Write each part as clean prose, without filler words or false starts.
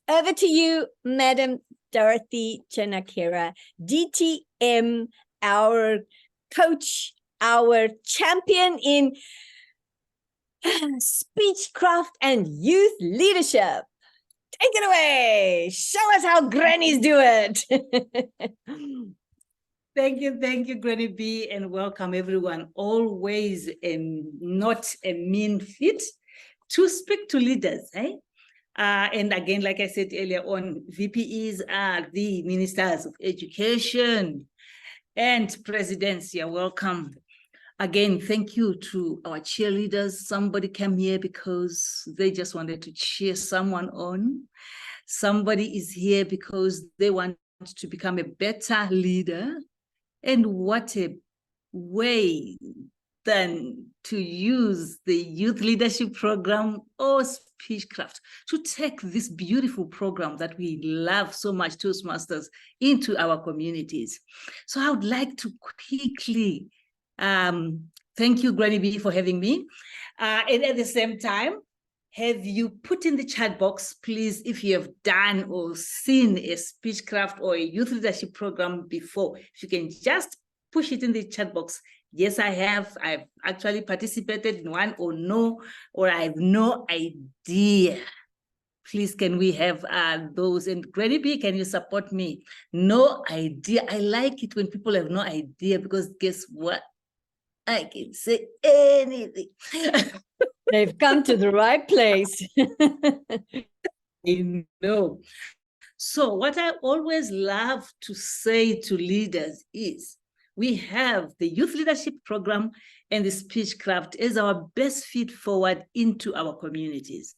Over to you, Madam Dorothy Chanakira, DTM, our coach, our champion in Speechcraft and youth leadership. Take it away. Show us how grannies do it. Thank you, Granny B, and welcome everyone. Always not a mean feat to speak to leaders, eh? And again, like I said earlier on, VPEs are the ministers of education and presidents. You're welcome. Again, thank you to our cheerleaders. Somebody came here because they just wanted to cheer someone on. Somebody is here because they want to become a better leader. And what a way than to use the youth leadership program or Speechcraft to take this beautiful program that we love so much, Toastmasters, into our communities. So I would like to quickly thank you, Granny B, for having me. And at the same time, have you put in the chat box, please, if you have done or seen a Speechcraft or a youth leadership program before, if you can just push it in the chat box. Yes, I have. I've actually participated in one or no, or I have no idea. Please, can we have those? And Granny B, can you support me? No idea. I like it when people have no idea, because guess what? I can say anything. They've come to the right place. I know. So what I always love to say to leaders is, we have the youth leadership program and the Speechcraft as our best feet forward into our communities.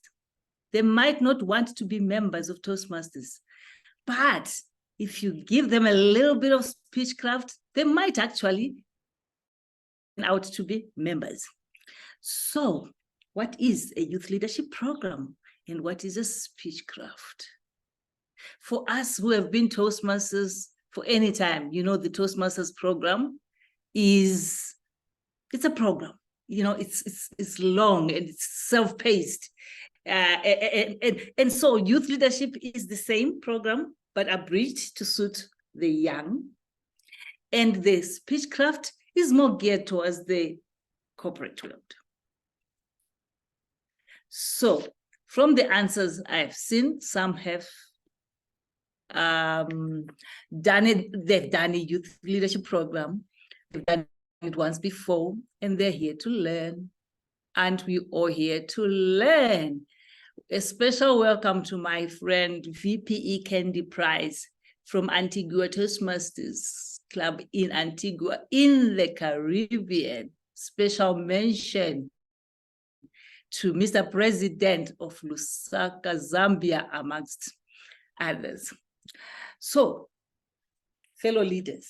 They might not want to be members of Toastmasters, but if you give them a little bit of Speechcraft, they might actually turn out to be members. So what is a youth leadership program and what is a Speechcraft? For us who have been Toastmasters for any time, you know, the Toastmasters program it's a program, you know, it's long and it's self-paced. And so youth leadership is the same program, but abridged to suit the young. And the Speechcraft is more geared towards the corporate world. So from the answers I've seen, some have done it, they've done a youth leadership program, they've done it once before, and they're here to learn. And we all here to learn. A special welcome to my friend VPE Candy Price from Antigua Toastmasters Club in Antigua in the Caribbean. Special mention to Mr. President of Lusaka, Zambia, amongst others. So, fellow leaders,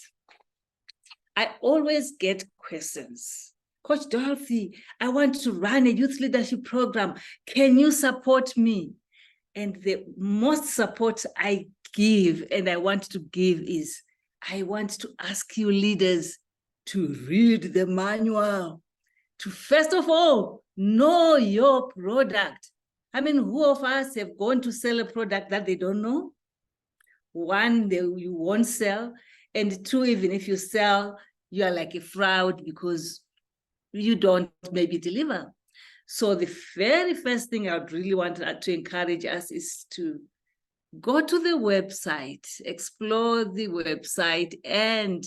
I always get questions. Coach Dorothy, I want to run a youth leadership program. Can you support me? And the most support I give, and I want to give, is I want to ask you leaders to read the manual, to first of all, know your product. I mean, who of us have gone to sell a product that they don't know? One, you won't sell. And two, even if you sell, you are like a fraud because you don't maybe deliver. So the very first thing I would really want to encourage us is to go to the website, explore the website, and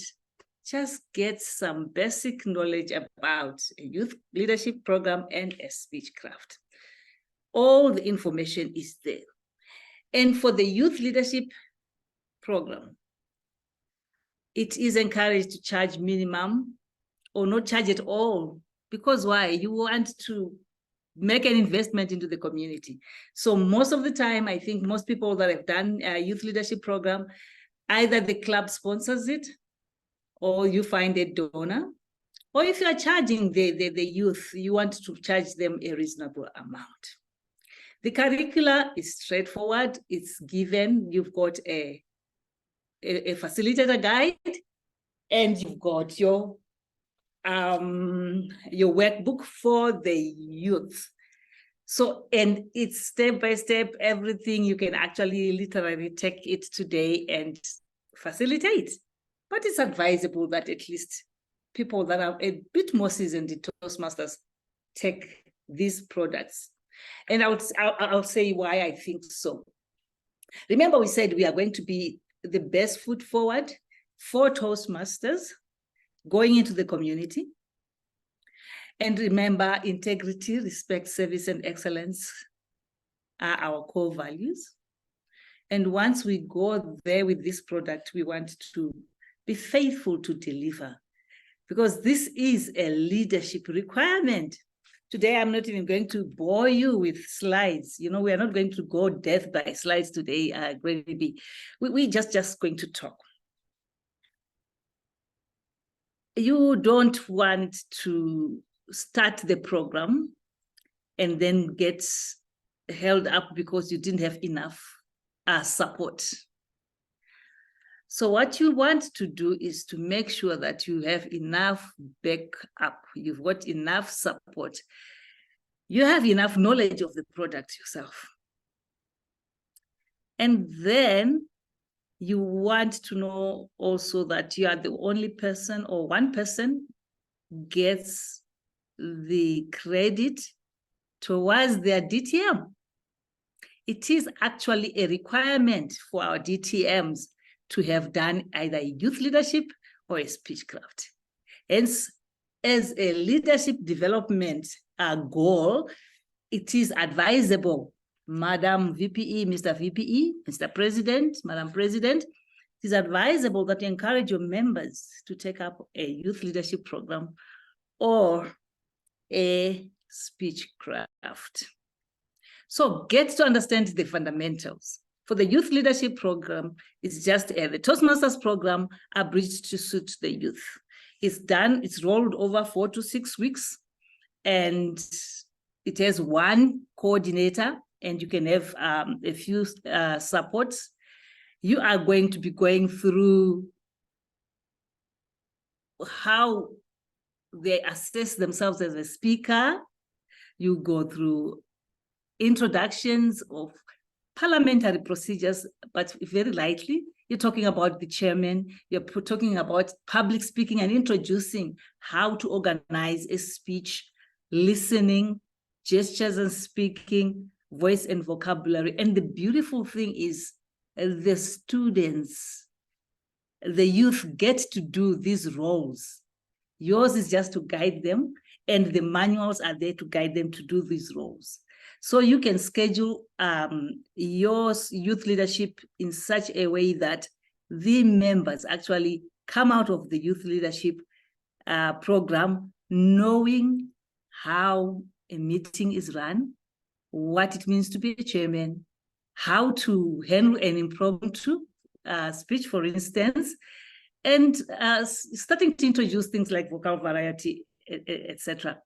just get some basic knowledge about a youth leadership program and a Speechcraft. All the information is there. And for the youth leadership program, it is encouraged to charge minimum or not charge at all. Because why? You want to make an investment into the community. So most of the time, I think most people that have done a youth leadership program, either the club sponsors it, or you find a donor, or if you are charging the youth, you want to charge them a reasonable amount. The curricula is straightforward. It's given. You've got a facilitator guide, and you've got your workbook for the youth. So, and it's step by step, everything. You can actually literally take it today and facilitate. But it's advisable that at least people that are a bit more seasoned in Toastmasters take these products. And I'll say why I think so. Remember, we said we are going to be the best foot forward for Toastmasters going into the community. And remember, integrity, respect, service, and excellence are our core values. And once we go there with this product, we want to be faithful to deliver, because this is a leadership requirement. Today, I'm not even going to bore you with slides. You know, we are not going to go death by slides today, Granny. We're just going to talk. You don't want to start the program and then get held up because you didn't have enough support. So what you want to do is to make sure that you have enough backup, you've got enough support, you have enough knowledge of the product yourself. And then you want to know also that you are the only person, or one person gets the credit towards their DTM. It is actually a requirement for our DTMs to have done either a youth leadership or a Speechcraft. Hence, as a leadership development goal, it is advisable, Madam VPE, Mr. VPE, Mr. President, Madam President, it is advisable that you encourage your members to take up a youth leadership program or a Speechcraft. So get to understand the fundamentals. For the youth leadership program, it's just the Toastmasters program abridged to suit the youth. It's done, it's rolled over 4 to 6 weeks, and it has one coordinator, and you can have a few supports. You are going to be going through how they assess themselves as a speaker. You go through introductions of parliamentary procedures, but very lightly. You're talking about the chairman, you're talking about public speaking and introducing how to organize a speech, listening, gestures and speaking, voice and vocabulary. And the beautiful thing is the students, the youth get to do these roles. Yours is just to guide them, and the manuals are there to guide them to do these roles. So you can schedule your youth leadership in such a way that the members actually come out of the youth leadership program knowing how a meeting is run, what it means to be a chairman, how to handle an impromptu speech, for instance, and starting to introduce things like vocal variety, etc.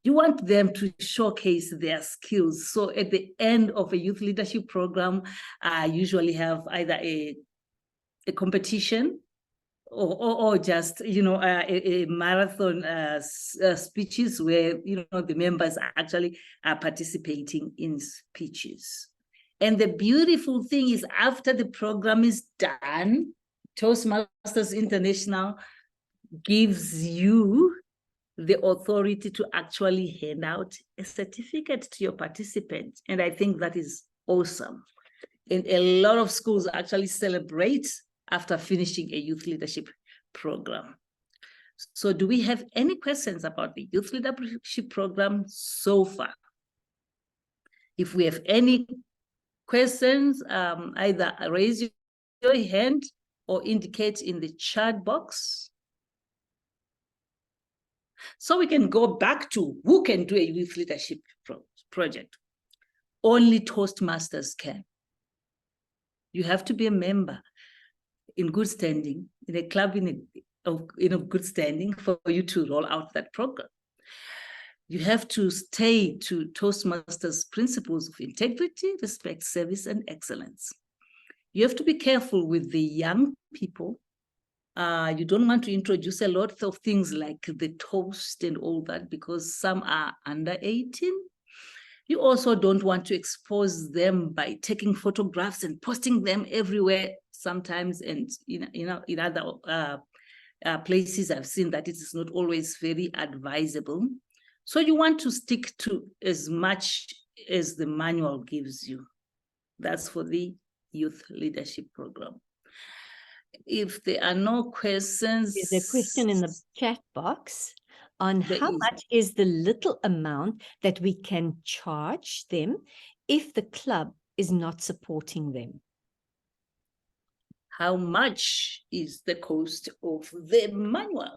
You want them to showcase their skills. So at the end of a youth leadership program, I usually have either a competition or just, you know, a marathon speeches where, you know, the members actually are participating in speeches. And the beautiful thing is, after the program is done, Toastmasters International gives you the authority to actually hand out a certificate to your participants. And I think that is awesome. And a lot of schools actually celebrate after finishing a youth leadership program. So do we have any questions about the youth leadership program so far? If we have any questions, either raise your hand or indicate in the chat box. So we can go back to who can do a youth leadership project. Only Toastmasters can. You have to be a member in good standing, in a club in a good standing for you to roll out that program. You have to stay to Toastmasters principles of integrity, respect, service, and excellence. You have to be careful with the young people. You don't want to introduce a lot of things like the toast and all that, because some are under 18. You also don't want to expose them by taking photographs and posting them everywhere sometimes. And in other places, I've seen that it is not always very advisable. So you want to stick to as much as the manual gives you. That's for the Youth Leadership Program. If there are no questions. There's a question in the chat box on how much is the little amount that we can charge them if the club is not supporting them. How much is the cost of the manual?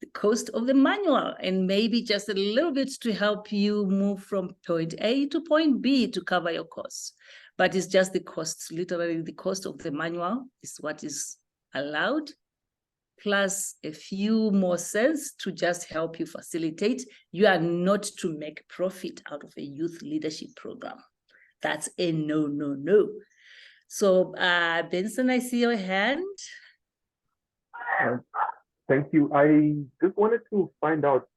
The cost of the manual, and maybe just a little bit to help you move from point A to point B to cover your costs. But it's just the cost, literally the cost of the manual is what is allowed, plus a few more cents to just help you facilitate. You are not to make profit out of a youth leadership program. That's a no, no, no. So Benson, I see your hand. Thank you. I just wanted to find out,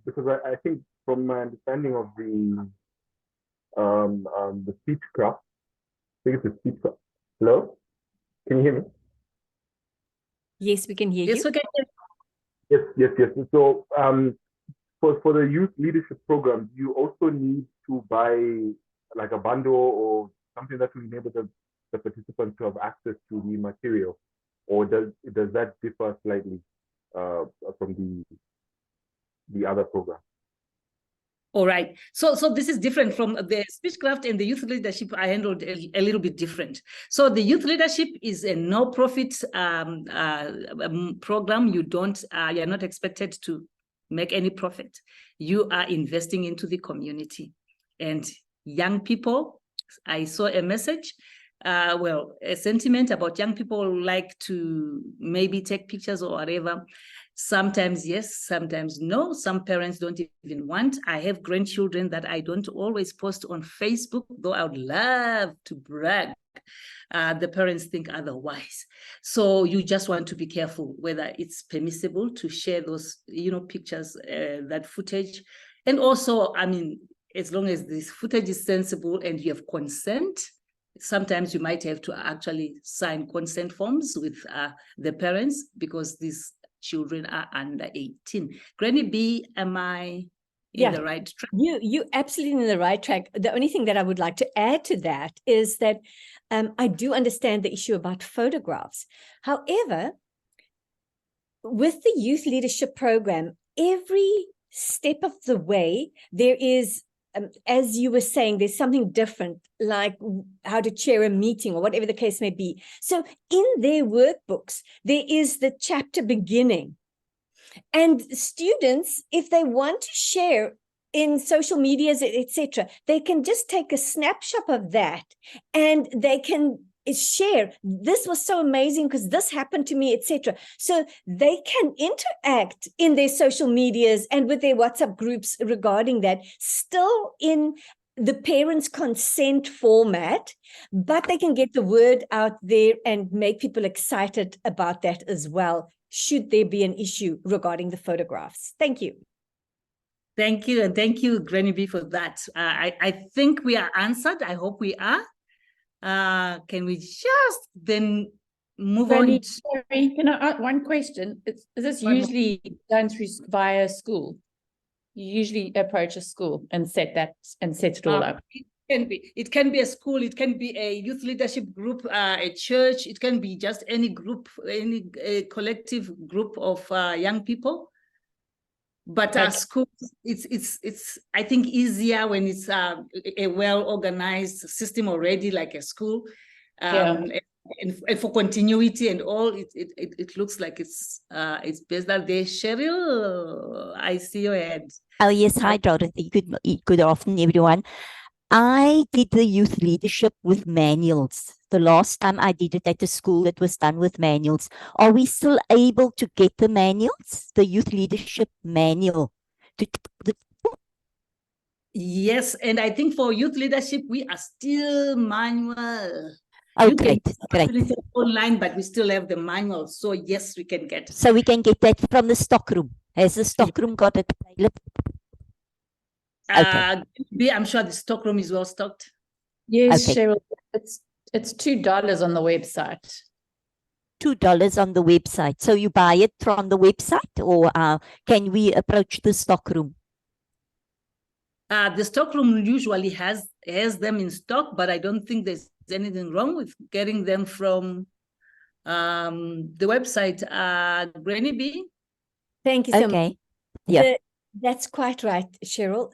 because I think from my understanding of the Speechcraft, I think it's a Speechcraft. Hello? Can you hear me? Yes, we can hear Yes, you. okay. Yes. So for the youth leadership program, you also need to buy like a bundle or something that will enable the participants to have access to the material, or does that differ slightly from the other program? All right. So this is different from the Speechcraft and the youth leadership. I handled a little bit different. So the youth leadership is a no-profit program. You're not expected to make any profit. You are investing into the community and young people. I saw a message, a sentiment about young people who like to maybe take pictures or whatever. Sometimes yes, sometimes no. Some parents don't even want. I have grandchildren that I don't always post on Facebook, though I would love to brag. The parents think otherwise. So you just want to be careful whether it's permissible to share those, pictures, that footage. And also, I mean, as long as this footage is sensible and you have consent, sometimes you might have to actually sign consent forms with the parents, because these children are under 18. Granny B, am I in the right track? You absolutely in the right track. The only thing that I would like to add to that is that I do understand the issue about photographs. However, with the youth leadership program, every step of the way, there is, as you were saying, there's something different, like how to chair a meeting or whatever the case may be. So in their workbooks, there is the chapter beginning. And students, if they want to share in social medias, etc., they can just take a snapshot of that and they can share, this was so amazing because this happened to me, etc. So they can interact in their social medias and with their WhatsApp groups regarding that, still in the parents' consent format, but they can get the word out there and make people excited about that as well, should there be an issue regarding the photographs. Thank you. Thank you. And thank you, Granny B, for that. I think we are answered. I hope we are. Can we just then move on? Sorry, can I ask one question? Is this usually done via school? You usually approach a school and set it all up. It can be a school, it can be a youth leadership group, a church, it can be just any group, a collective group of young people. But our schools, it's I think easier when it's a well-organized system already, like a school. And for continuity and all, it looks like it's better there. Cheryl, I see your head. Oh yes, hi Dorothy. Good afternoon, everyone. I did the youth leadership with manuals. The last time I did it at the school, it was done with manuals. Are we still able to get the manuals, the youth leadership manual? Yes, and I think for youth leadership, we are still manual. Oh, great. Online, but we still have the manual. So yes, we can get. So we can get that from the stockroom. Has the stockroom got it available? I'm sure the stockroom is well stocked. Yes, Okay. Cheryl, it's $2 on the website. $2 on the website. So you buy it from the website, or can we approach the stockroom? The stockroom usually has them in stock, but I don't think there's anything wrong with getting them from the website, Granny B. Thank you so much. Okay. Yeah. That's quite right, Cheryl.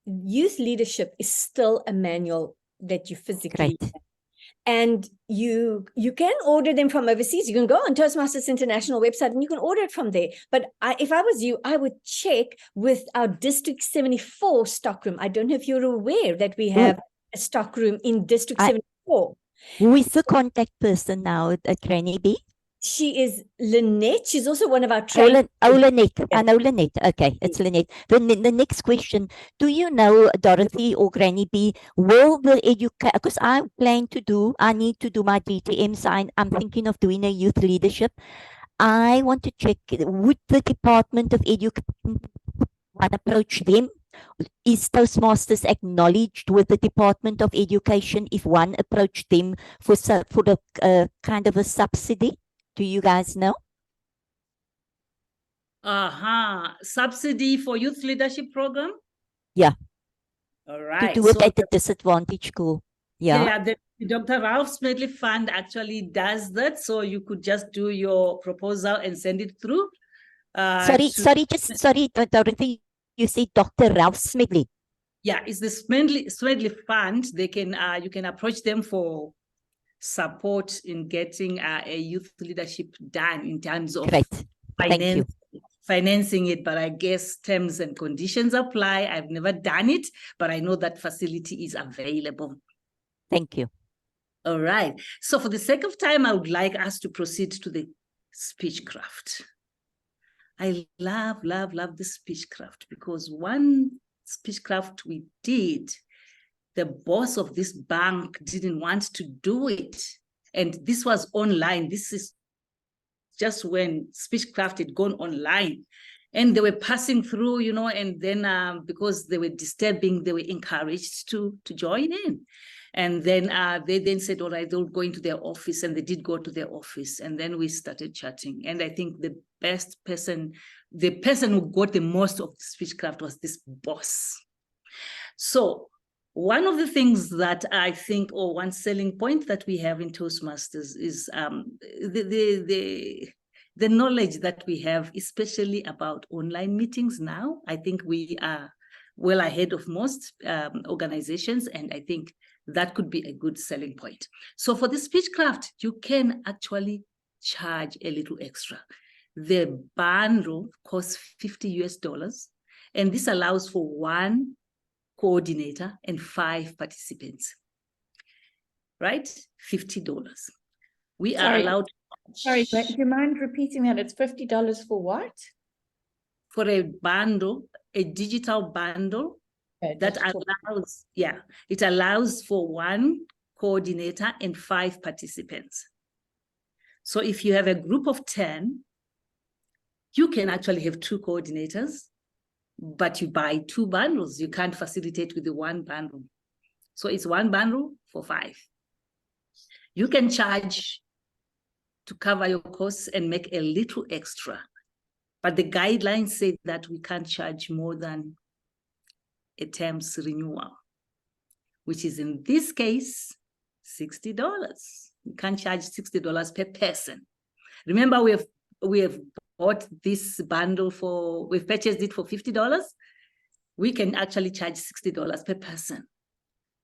Youth leadership is still a manual that you physically Great. and you can order them from overseas. You can go on Toastmasters International website and you can order it from there. But if I was you, I would check with our District 74 stockroom. I don't know if you're aware that we have a stockroom in District 74. Who is the contact person now at Granny B? She is Lynette. She's also one of our trainers. Lynette. Yeah. I know Lynette. Okay, it's Lynette. The next question, do you know, Dorothy or Granny B, will the because I need to do my DTM sign. I'm thinking of doing a youth leadership. I want to check, would the Department of Education approach them? Is Toastmasters acknowledged with the Department of Education if one approached them for the kind of a subsidy? Do you guys know? Subsidy for youth leadership program? Yeah. All right. To do it at the disadvantaged school. Yeah. The Dr. Ralph Smedley Fund actually does that. So you could just do your proposal and send it through. Sorry, Dorothy, you said Dr. Ralph Smedley. Yeah, it's the Smedley Fund. They can you can approach them for support in getting a youth leadership done in terms of financing it, but I guess terms and conditions apply. I've never done it, but I know that facility is available. Thank you. All right. So for the sake of time, I would like us to proceed to the Speechcraft. I love the Speechcraft because one Speechcraft we did, the boss of this bank didn't want to do it. And this was online. This is just when Speechcraft had gone online. And they were passing through, and then because they were disturbing, they were encouraged to join in. And then they then said, all right, they'll go into their office. And they did go to their office. And then we started chatting. And I think the person who got the most of the Speechcraft was this boss. So one of the things that I think, or one selling point that we have in Toastmasters is the knowledge that we have, especially about online meetings now. I think we are well ahead of most organizations, and I think that could be a good selling point. So for the Speechcraft, you can actually charge a little extra. The bundle costs $50, and this allows for one coordinator and 5 participants, right? $50. We are allowed. Sorry, do you mind repeating that? It's $50 for what? For a bundle, a digital bundle that allows, it allows for one coordinator and 5 participants. So if you have a group of 10, you can actually have 2 coordinators, but you buy 2 bundles. You can't facilitate with the one bundle. So it's one bundle for 5. You can charge to cover your costs and make a little extra. But the guidelines say that we can't charge more than a term's renewal, which is in this case, $60. We can't charge $60 per person. Remember, we have bought this bundle we've purchased it for $50. We can actually charge $60 per person.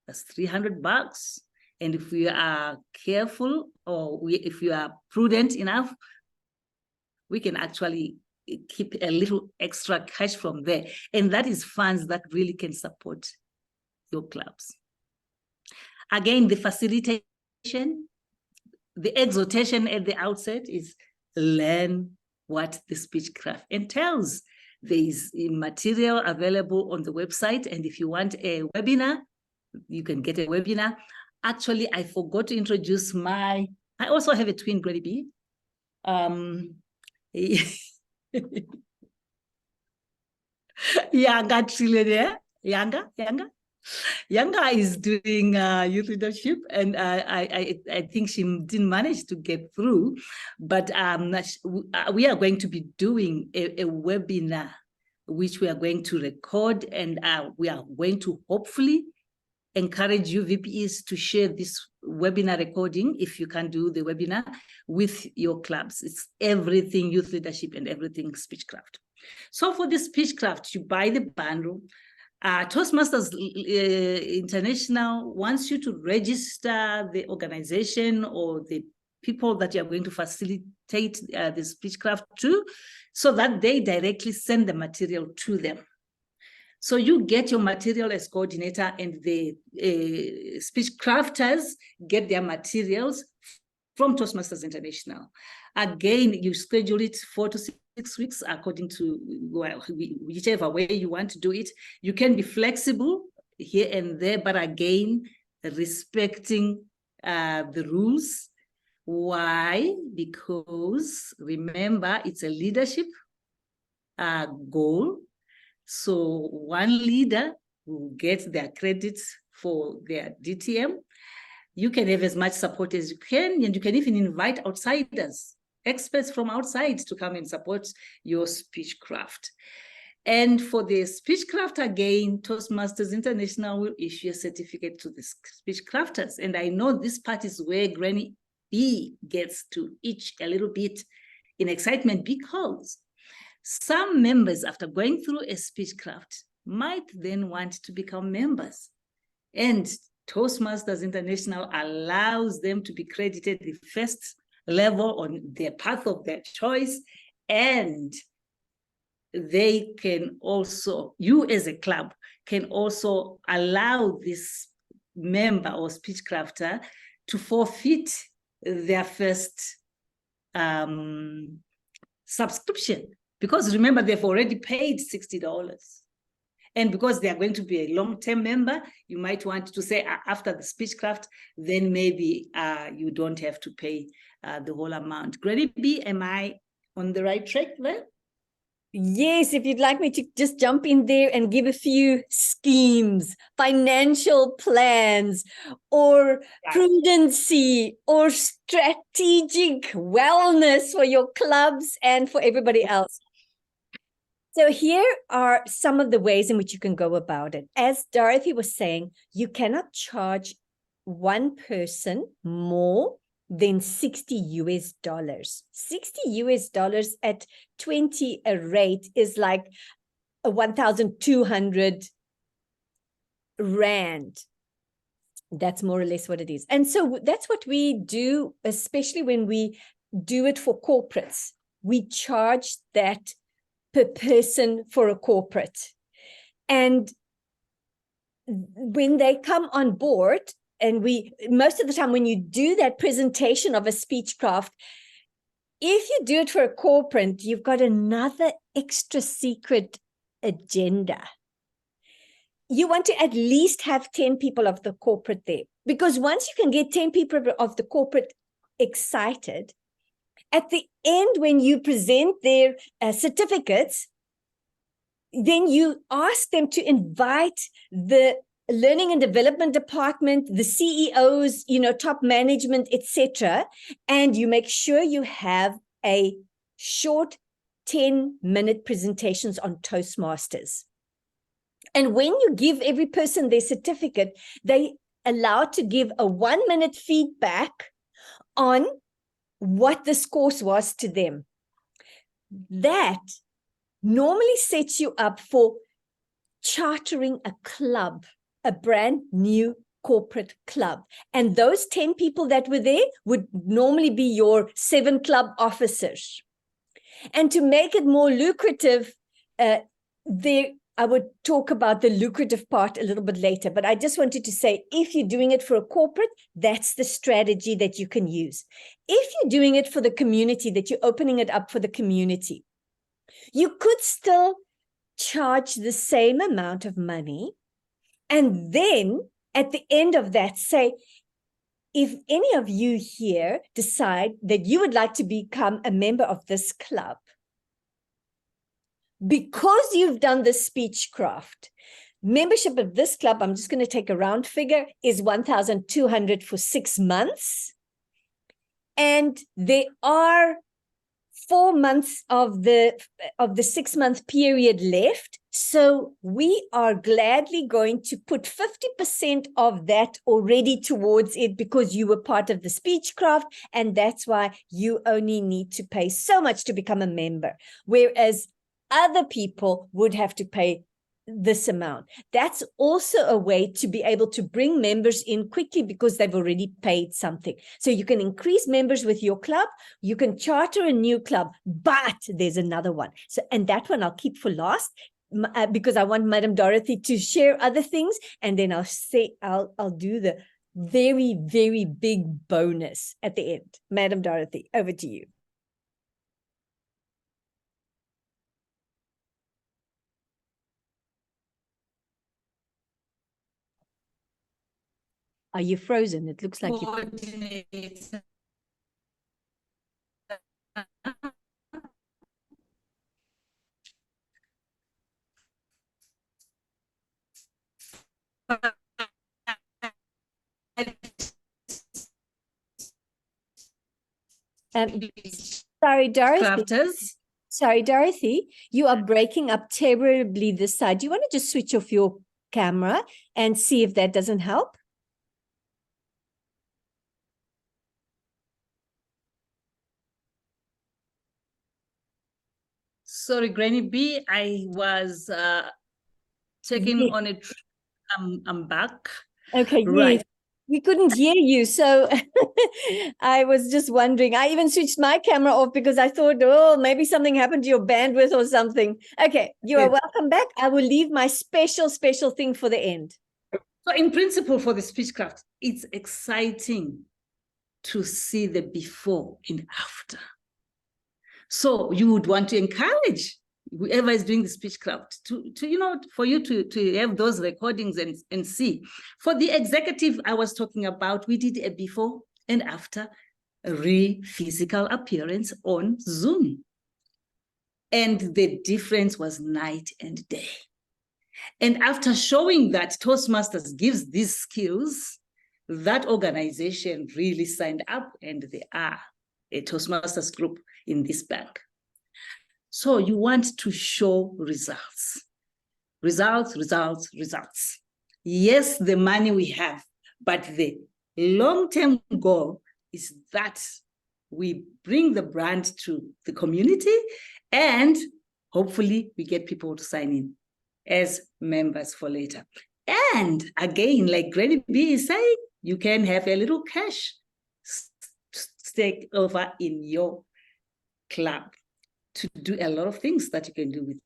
That's $300. And if we are careful, or if we are prudent enough, we can actually keep a little extra cash from there. And that is funds that really can support your clubs. Again, the facilitation, the exhortation at the outset is learn what the Speechcraft entails. There is material available on the website. And if you want a webinar, you can get a webinar. Actually, I forgot to introduce I also have a twin, Grady B. Yeah, I got trillionaire. Younger is doing youth leadership, and I think she didn't manage to get through, but we are going to be doing a webinar, which we are going to record, and we are going to hopefully encourage you VPEs to share this webinar recording, if you can do the webinar, with your clubs. It's everything youth leadership and everything Speechcraft. So for the Speechcraft, you buy the bundle. Toastmasters International wants you to register the organization or the people that you are going to facilitate the Speechcraft to, so that they directly send the material to them. So you get your material as coordinator, and the Speechcrafters get their materials from Toastmasters International. Again, you schedule it 4 to 6 weeks according to, well, whichever way you want to do it. You can be flexible here and there, but again, respecting the rules. Why? Because remember, it's a leadership goal. So one leader will get their credits for their DTM. You can have as much support as you can, and you can even invite outsiders, experts from outside, to come and support your Speechcraft. And for the Speechcraft, again, Toastmasters International will issue a certificate to the Speechcrafters. And I know this part is where Granny B gets to itch a little bit in excitement, because some members, after going through a Speechcraft, might then want to become members. And Toastmasters International allows them to be credited the first level on their path of their choice. And they can also, you as a club, can also allow this member or Speechcrafter to forfeit their first subscription. Because remember, they've already paid $60. And because they are going to be a long-term member, you might want to say after the Speechcraft, then maybe you don't have to pay the whole amount. Granny B, am I on the right track there? Yes, if you'd like me to just jump in there and give a few schemes, financial plans, or prudency, or strategic wellness for your clubs and for everybody else. So here are some of the ways in which you can go about it. As Dorothy was saying, you cannot charge one person more than $60 US. $60 US at 20 a rate is like a 1,200 Rand. That's more or less what it is. And so that's what we do, especially when we do it for corporates. We charge that per person for a corporate. And when they come on board, and most of the time when you do that presentation of a Speechcraft, if you do it for a corporate, you've got another extra secret agenda. You want to at least have 10 people of the corporate there, because once you can get 10 people of the corporate excited, at the end, when you present their certificates, then you ask them to invite the learning and development department, the CEOs, top management, etc. And you make sure you have a short 10-minute presentations on Toastmasters. And when you give every person their certificate, they allowed to give a 1-minute feedback on what this course was to them. That normally sets you up for chartering a club, a brand new corporate club. And those 10 people that were there would normally be your 7 club officers. And to make it more lucrative, I would talk about the lucrative part a little bit later, but I just wanted to say, if you're doing it for a corporate, that's the strategy that you can use. If you're doing it for the community, that you're opening it up for the community, you could still charge the same amount of money. And then at the end of that, say, if any of you here decide that you would like to become a member of this club, because you've done the Speechcraft, membership of this club, I'm just going to take a round figure, is 1,200 for 6 months. And there are 4 months of the 6-month period left. So we are gladly going to put 50% of that already towards it because you were part of the Speechcraft, and that's why you only need to pay so much to become a member, whereas other people would have to pay this amount. That's also a way to be able to bring members in quickly because they've already paid something. So you can increase members with your club, you can charter a new club, but there's another one. So, and that one I'll keep for last because I want Madam Dorothy to share other things, and then I'll do the very, very big bonus at the end. Madam Dorothy, over to you. Are you frozen? It looks like you. Coordinator. Sorry, Dorothy. Crafters. Sorry, Dorothy. You are breaking up terribly this side. Do you want to just switch off your camera and see if that doesn't help? Sorry, Granny B, I was checking on it. I'm back. Okay, Right. yes. We couldn't hear you, so I was just wondering. I even switched my camera off because I thought, oh, maybe something happened to your bandwidth or something. Okay, you are welcome back. I will leave my special thing for the end. So in principle for the Speechcraft, it's exciting to see the before and after. So you would want to encourage whoever is doing the Speechcraft to for you to have those recordings and see. For the executive I was talking about, we did a before and after physical appearance on Zoom. And the difference was night and day. And after showing that Toastmasters gives these skills, that organization really signed up, and they are a Toastmasters group in this bank. So you want to show results. Results. Yes, the money we have, but the long-term goal is that we bring the brand to the community, and hopefully we get people to sign in as members for later. And again, like Granny B is saying, you can have a little cash stake over in your club to do a lot of things that you can do with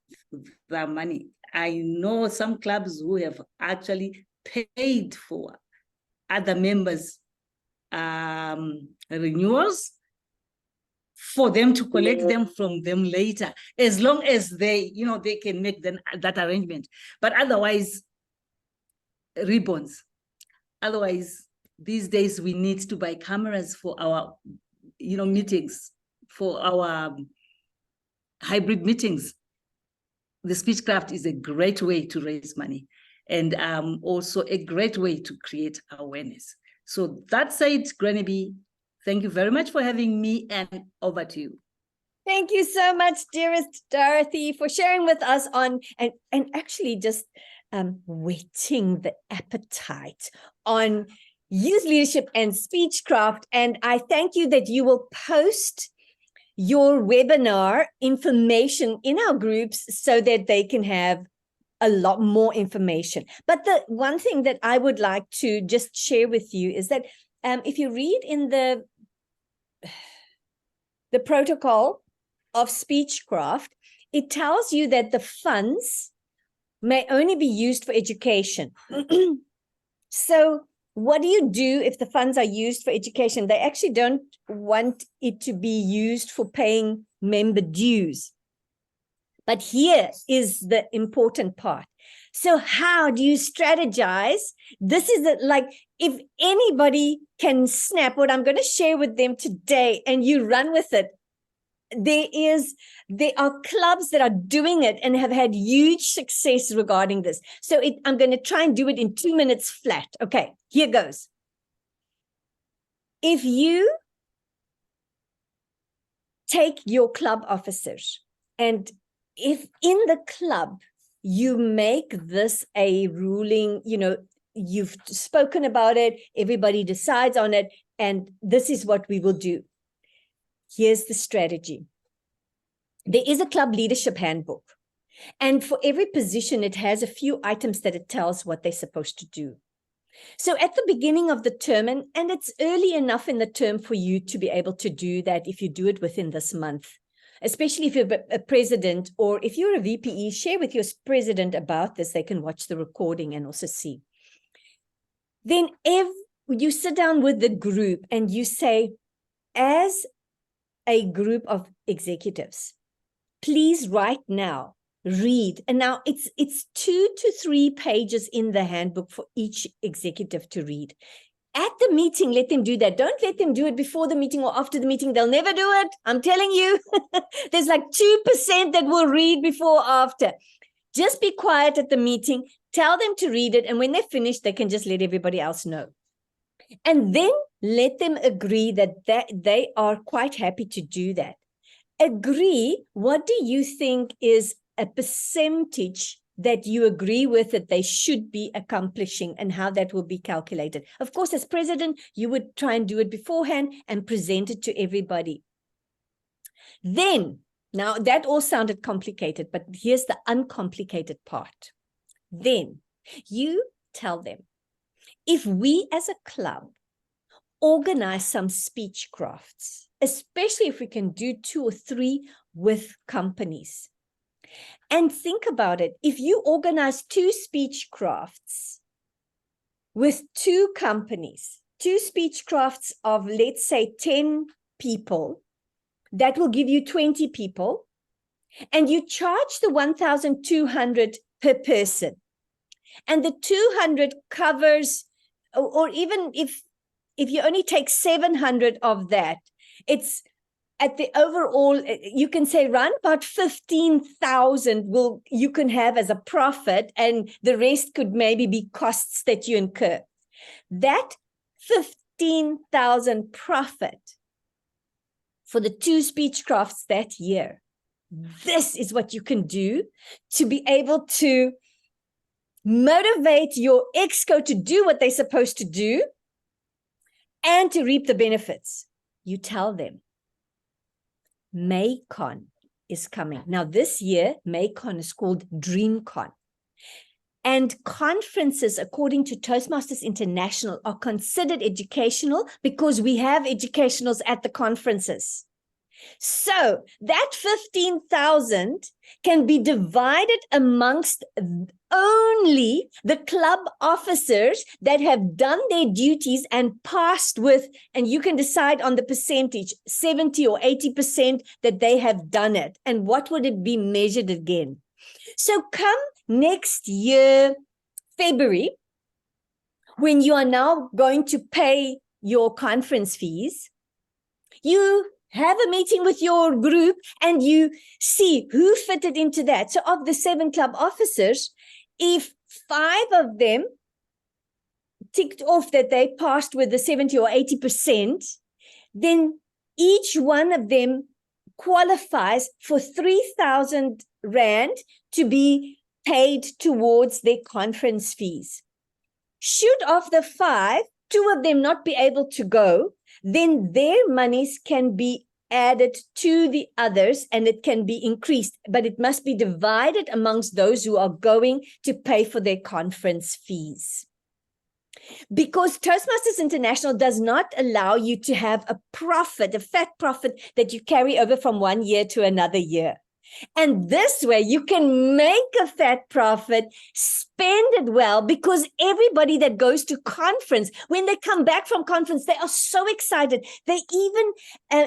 that money. I know some clubs who have actually paid for other members' renewals for them to collect them from them later, as long as they can make that arrangement. But otherwise, ribbons. Otherwise, these days we need to buy cameras for our meetings, for our hybrid meetings. The Speechcraft is a great way to raise money, and also a great way to create awareness. So that's it, Granny B. Thank you very much for having me, and over to you. Thank you so much, dearest Dorothy, for sharing with us on and actually just whetting the appetite on youth leadership and Speechcraft. And I thank you that you will post your webinar information in our groups so that they can have a lot more information. But the one thing that I would like to just share with you is that if you read in the protocol of Speechcraft, it tells you that the funds may only be used for education. So what do you do if the funds are used for education? They actually don't want it to be used for paying member dues. But here is the important part. So how do you strategize? This is like, if anybody can snap what I'm going to share with them today and you run with it, there are clubs that are doing it and have had huge success regarding this. So I'm going to try and do it in 2 minutes flat. Okay, here goes. If you take your club officers, and if in the club you make this a ruling, you've spoken about it, everybody decides on it, and this is what we will do. Here's the strategy. There is a club leadership handbook, and for every position, it has a few items that it tells what they're supposed to do. So at the beginning of the term, and it's early enough in the term for you to be able to do that if you do it within this month, especially if you're a president, or if you're a VPE, share with your president about this. They can watch the recording and also see. Then you sit down with the group and you say, as a group of executives, please right now read. And now it's 2 to 3 pages in the handbook for each executive to read. At the meeting, let them do that. Don't let them do it before the meeting or after the meeting. They'll never do it. I'm telling you, there's like 2% that will read before or after. Just be quiet at the meeting. Tell them to read it. And when they're finished, they can just let everybody else know. And then let them agree that they are quite happy to do that. Agree, what do you think is a percentage that you agree with that they should be accomplishing, and how that will be calculated? Of course, as president, you would try and do it beforehand and present it to everybody. Then, now that all sounded complicated, but here's the uncomplicated part. Then you tell them, if we as a club organize some speech crafts, especially if we can do 2 or 3 with companies. And think about it. If you organize 2 speech crafts with 2 companies, 2 speech crafts of, let's say, 10 people, that will give you 20 people, and you charge the 1,200 per person. And the 200 covers, or even if you only take 700 of that, it's at the overall, you can say around about 15,000 you can have as a profit, and the rest could maybe be costs that you incur. That 15,000 profit for the 2 speech crafts that year, this is what you can do to be able to motivate your exco to do what they're supposed to do and to reap the benefits. You tell them, MayCon is coming. Now this year, MayCon is called DreamCon. And conferences, according to Toastmasters International, are considered educational because we have educationals at the conferences. So that 15,000 can be divided amongst only the club officers that have done their duties and passed with, and you can decide on the percentage, 70 or 80% that they have done it. And what would it be measured again? So come next year, February, when you are now going to pay your conference fees, you have a meeting with your group and you see who fitted into that. So of the 7 club officers, if 5 of them ticked off that they passed with the 70 or 80%, then each one of them qualifies for 3,000 Rand to be paid towards their conference fees. Should of the 5, 2 of them not be able to go, then their monies can be added to the others and it can be increased, but it must be divided amongst those who are going to pay for their conference fees. Because Toastmasters International does not allow you to have a profit, a fat profit that you carry over from one year to another year. And this way you can make a fat profit, spend it well, because everybody that goes to conference, when they come back from conference, they are so excited. They even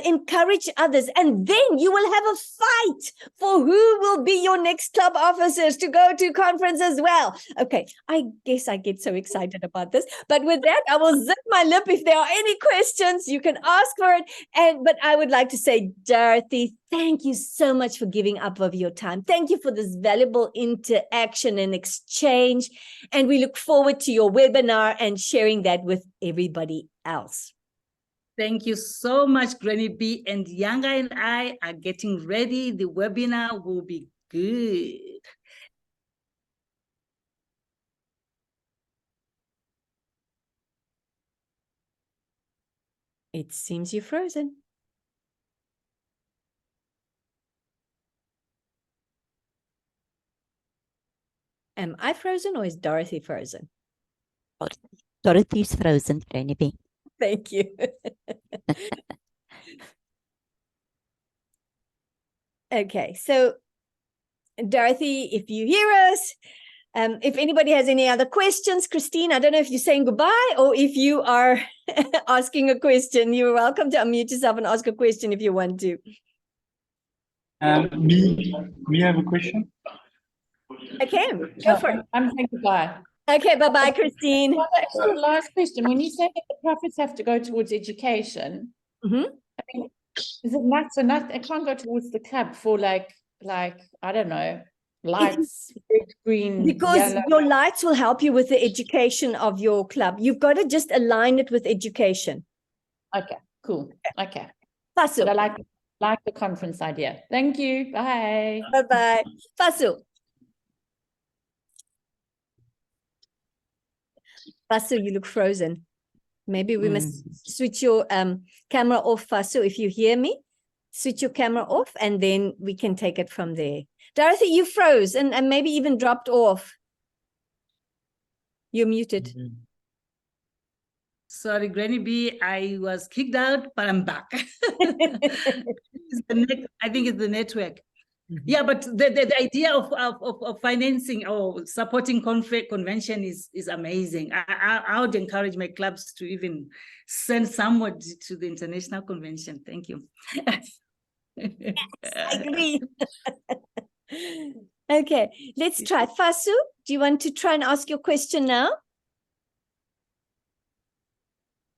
encourage others. And then you will have a fight for who will be your next club officers to go to conference as well. Okay, I guess I get so excited about this. But with that, I will zip my lip. If there are any questions, you can ask for it. But I would like to say, Dorothy, thank you so much for giving up of your time. Thank you for this valuable interaction and exchange. And we look forward to your webinar and sharing that with everybody else. Thank you so much, Granny B. And Yanga and I are getting ready. The webinar will be good. It seems you're frozen. Am I frozen or is Dorothy frozen? Dorothy's frozen, Granny B. Thank you. Okay, so Dorothy, if you hear us, if anybody has any other questions, Christine, I don't know if you're saying goodbye or if you are asking a question. You're welcome to unmute yourself and ask a question if you want to. Me have a question. Okay, go for it. I'm saying goodbye. Okay, bye-bye, Christine. Well, actually, last question. When you say that the profits have to go towards education, Mhm. I mean, is it not so not? It can't go towards the club for like I don't know, lights, red, green, Because yellow. your lights will help you with the education of your club. You've got to just align it with education. Okay, cool. Okay, Fasu. but I like the conference idea. Thank you. Bye. Bye-bye. Fasu. Fasu, you look frozen. Maybe we must switch your camera off, Fasu. If you hear me, switch your camera off and then we can take it from there. Dorothy, you froze and maybe even dropped off. You're muted. Sorry, Granny B, I was kicked out, but I'm back. I think it's the network. Yeah, but the idea of financing or supporting convention is amazing. I would encourage my clubs to even send someone to the international convention. Thank you. Yes, I agree. Okay, let's try. Fasu, do you want to try and ask your question now?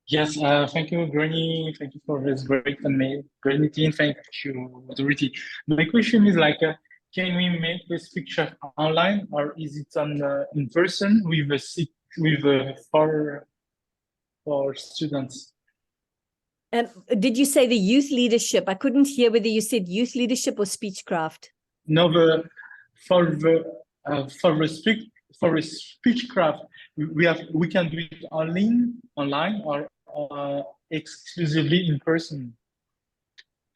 Yes, thank you, Granny. Thank you for this great Granny team. Thank you, Dorothy. My question is like, can we make this picture online, or is it on in person with for students? Did you say the youth leadership? I couldn't hear whether you said youth leadership or Speechcraft. No, for the Speechcraft, we can do it online or exclusively in person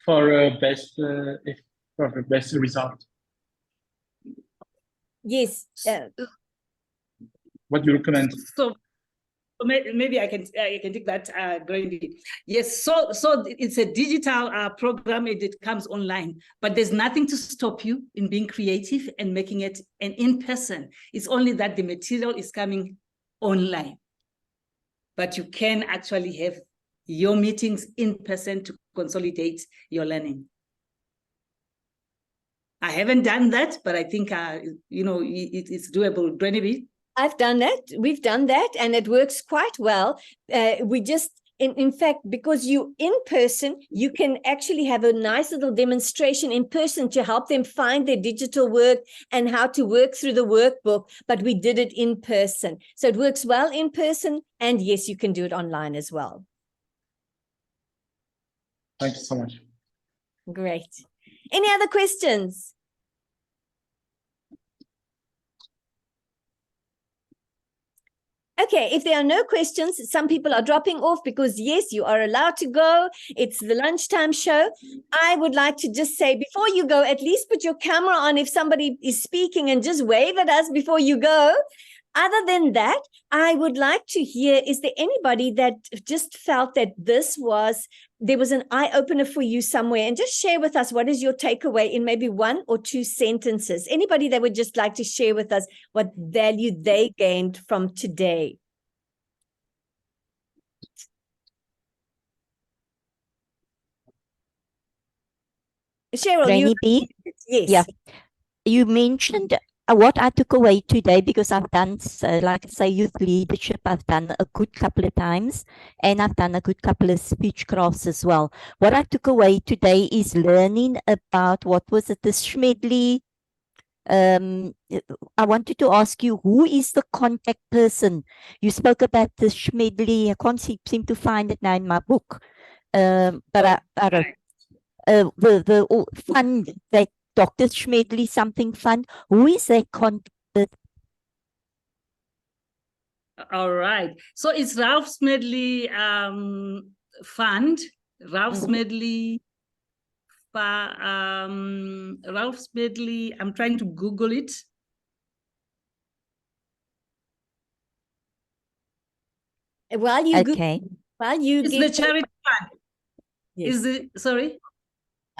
for the best result. Yes. What do you recommend? So maybe I can take that, Granny. Yes, so it's a digital program and it comes online, but there's nothing to stop you in being creative and making it an in-person. It's only that the material is coming online, but you can actually have your meetings in person to consolidate your learning. I haven't done that, but I think it's doable. Granny, I've done that. We've done that, and it works quite well. We just, in fact, because you in person, you can actually have a nice little demonstration in person to help them find their digital work and how to work through the workbook. But we did it in person, so it works well in person. And yes, you can do it online as well. Thank you so much. Great. Any other questions? Okay, if there are no questions, some people are dropping off because, yes, you are allowed to go. It's the lunchtime show. I would like to just say, before you go, at least put your camera on if somebody is speaking and just wave at us before you go. Other than that, I would like to hear, is there anybody that just felt that there was an eye-opener for you somewhere? And just share with us, what is your takeaway in maybe 1 or 2 sentences? Anybody that would just like to share with us what value they gained from today? Cheryl, Granny B, yes. yeah. You mentioned what I took away today, because I've done, like I say, youth leadership. I've done a good couple of times, and I've done a good couple of Speechcrafts as well. What I took away today is learning about, what was it, the Schmedley. I wanted to ask you, who is the contact person? You spoke about the Schmedley. I can't seem to find it now in my book. But the fund that Dr. Schmedley something fund. Who is that contact? All right. So it's Ralph Smedley Fund. Ralph Smedley. Ralph Smedley. I'm trying to Google it. While you It's the charity fund. Yes. Is it? Sorry.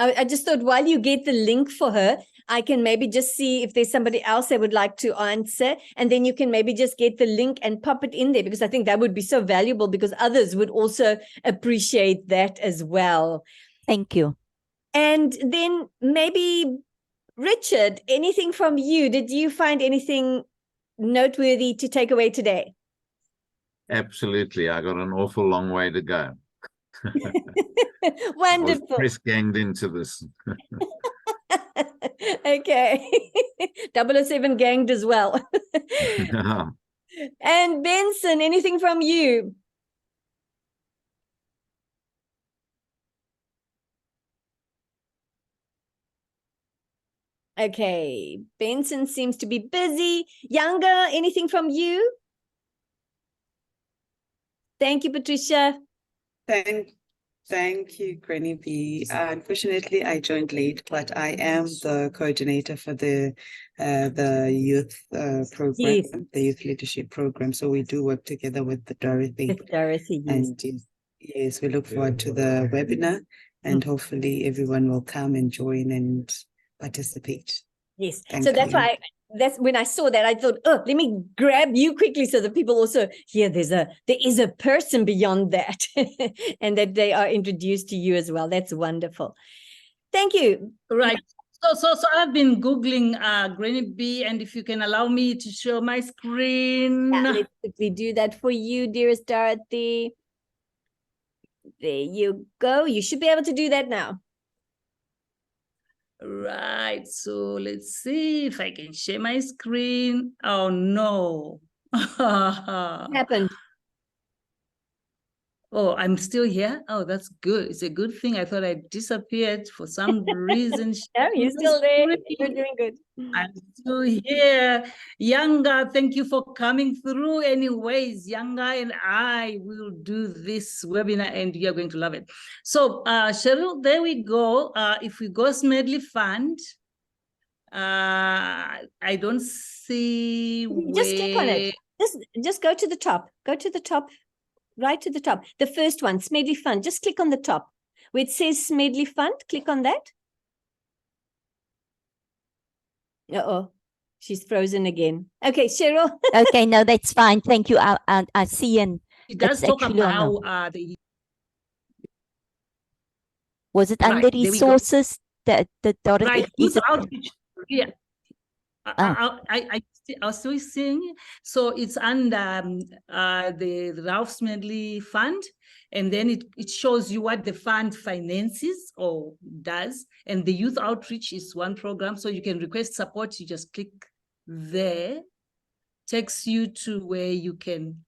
I just thought, while you get the link for her, I can maybe just see if there's somebody else that would like to answer, and then you can maybe just get the link and pop it in there, because I think that would be so valuable, because others would also appreciate that as well. Thank you. And then maybe, Richard, anything from you? Did you find anything noteworthy to take away today? Absolutely. I got an awful long way to go. Wonderful. I was press ganged into this. Okay. 007 ganged as well. And Benson, anything from you? Okay, Benson seems to be busy. Younger, anything from you? Thank you, Patricia. Thank you, Granny B. Unfortunately, I joined late, but I am the coordinator for the youth program, Yes. the youth leadership program. So we do work together with the Dorothy. With Dorothy, yes. And yes, we look forward to the webinar, and hopefully everyone will come and join and participate. Yes. Thank So that's you. why that's when I saw that, I thought, oh, let me grab you quickly so that people also hear there is a person beyond that and that they are introduced to you as well. That's wonderful. Thank you. Right. So I've been Googling Granny B, and if you can allow me to show my screen. Yeah, let's quickly do that for you, dearest Dorothy. There you go. You should be able to do that now. Right, so let's see if I can share my screen. Oh no. What happened? Oh, I'm still here. Oh, that's good. It's a good thing. I thought I disappeared for some reason. No, you're still there. You're doing good. I'm still here. Yanga, thank you for coming through. Anyways, Yanga and I will do this webinar and you're going to love it. So, Cheryl, there we go. If we go Smedley Fund, I don't see Just click on it. Just go to the top. Go to the top. Right to the top. The first one, Smedley Fund. Just click on the top where it says Smedley Fund. Click on that. Uh-oh, she's frozen again. Okay, Cheryl. Okay, no, that's fine. Thank you. I see, and it does talk about how was it under resources that Dorothy? Right, youth outreach. Yeah. I was still seeing, so it's under the Ralph Smedley Fund, and then it shows you what the fund finances or does, and the youth outreach is one program, so you can request support. You just click there, takes you to where you can.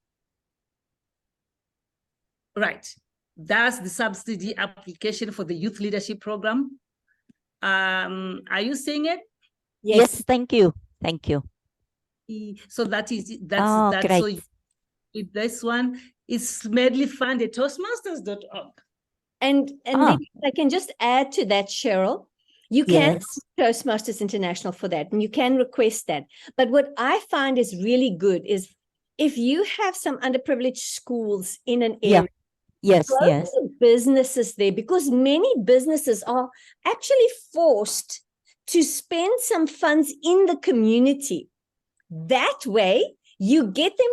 Right, that's the subsidy application for the youth leadership program. Are you seeing it? Yes, thank you. Thank you. So that's that. Great. So with this one is Smedley Fund at Toastmasters.org. And maybe I can just add to that, Cheryl. You can Yes. Toastmasters International for that, and you can request that. But what I find is really good is if you have some underprivileged schools in an Yeah. area, Yes, go yes. to businesses there, because many businesses are actually forced to spend some funds in the community. That way, you get them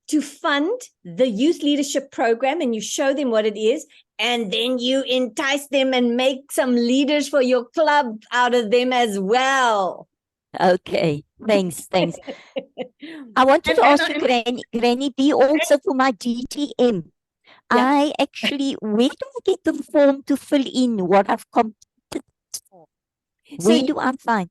to fund the youth leadership program, and you show them what it is, and then you entice them and make some leaders for your club out of them as well. Okay. Thanks. I wanted to ask you, Granny B, also for my DTM. Yeah. I actually, where do I get the form to fill in what I've completed? Where do I find?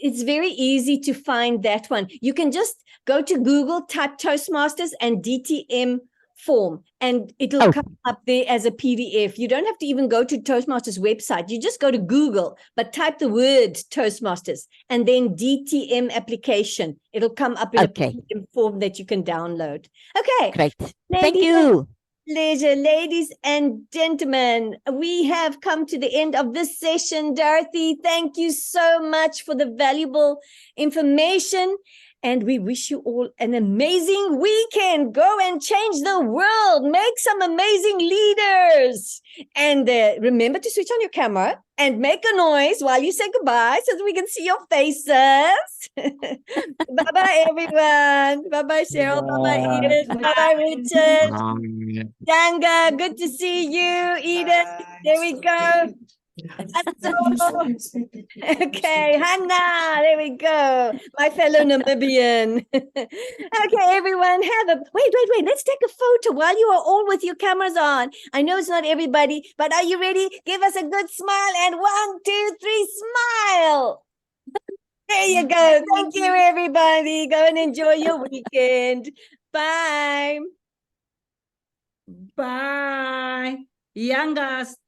It's very easy to find that one. You can just go to Google, type Toastmasters and DTM form, and it'll come up there as a PDF. You don't have to even go to Toastmasters website. You just go to Google, but type the word Toastmasters and then DTM application. It'll come up in a PDF form that you can download. Okay. Great. Thank you. Pleasure, ladies and gentlemen. We have come to the end of this session. Dorothy, thank you so much for the valuable information. And we wish you all an amazing weekend. Go and change the world. Make some amazing leaders. And remember to switch on your camera and make a noise while you say goodbye so that we can see your faces. Bye-bye, everyone. Bye-bye, Cheryl. Bye-bye, Edith. Bye-bye, Richard. Danga, good to see you. Edith, there we go. Okay, Hannah, there we go. My fellow Namibian. Okay, everyone, wait. Let's take a photo while you are all with your cameras on. I know it's not everybody, but are you ready? Give us a good smile, and 1, 2, 3, smile. There you go. Thank you, everybody. Go and enjoy your weekend. Bye. Bye. Youngest.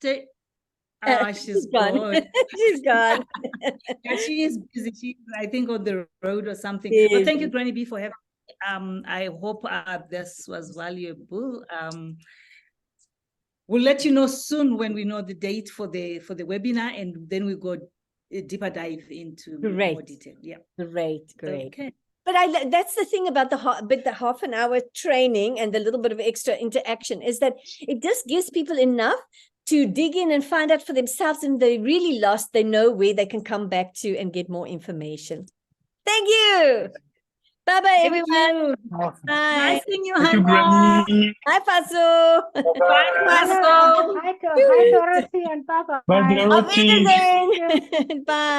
She's gone. gone. She's gone. Yeah, she is busy. She's, I think, on the road or something. Yes. But thank you, Granny B, for having me. I hope this was valuable. We'll let you know soon when we know the date for the webinar, and then we go a deeper dive into more detail. Yeah. Great. Okay. But that's the thing about the half an hour training and the little bit of extra interaction is that it just gives people enough to dig in and find out for themselves, and they're really lost. They know where they can come back to and get more information. Thank you. Bye-bye, everyone. Awesome. Bye. Nice seeing you, Thank you, Hannah. Granny. Hi, Faso. Bye, Faso. Hi, Dorothy and Papa. Bye, Dorothy. Auf Wiedersehen. Bye.